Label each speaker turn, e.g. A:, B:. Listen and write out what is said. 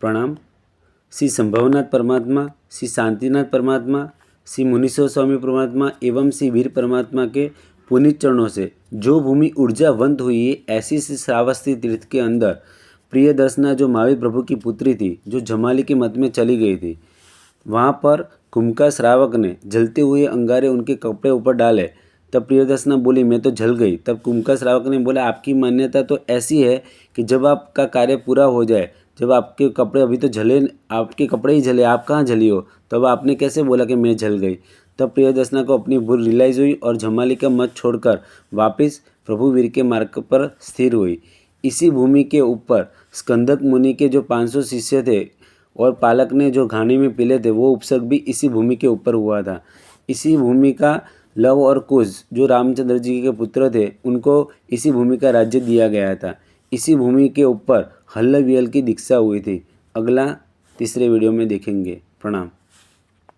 A: प्रणाम। श्री संभवनाथ परमात्मा, श्री शांतिनाथ परमात्मा, श्री मुनीश्वर स्वामी परमात्मा एवं श्री वीर परमात्मा के पुनीत चरणों से जो भूमि ऊर्जावंत हुई है, ऐसी श्री श्रावस्ती तीर्थ के अंदर प्रिय दर्शना जो महावीर प्रभु की पुत्री थी, जो जमाली के मत में चली गई थी, वहाँ पर कुंभका श्रावक ने जलते हुए अंगारे उनके कपड़े ऊपर डाले। तब प्रियदर्शना बोली मैं तो जल गई। तब कुंभका श्रावक ने बोला आपकी मान्यता तो ऐसी है कि जब आपका कार्य पूरा हो जाए, जब आपके कपड़े अभी तो जले, आपके कपड़े ही जले, आप कहाँ जली हो, तब आपने कैसे बोला कि मैं जल गई। तब प्रियदर्शना को अपनी भूल रियलाइज़ हुई और जमाली का मत छोड़कर वापस प्रभु वीर के मार्ग पर स्थिर हुई। इसी भूमि के ऊपर स्कंदक मुनि के जो 500 शिष्य थे और पालक ने जो घानी में पीले थे, वो उपसर्ग भी इसी भूमि के ऊपर हुआ था। इसी भूमि का लव और कुश जो रामचंद्र जी के पुत्र थे, उनको इसी भूमि का राज्य दिया गया था। इसी भूमि के ऊपर हल्ल वियल की दीक्षा हुई थी। अगला तीसरे वीडियो में देखेंगे। प्रणाम।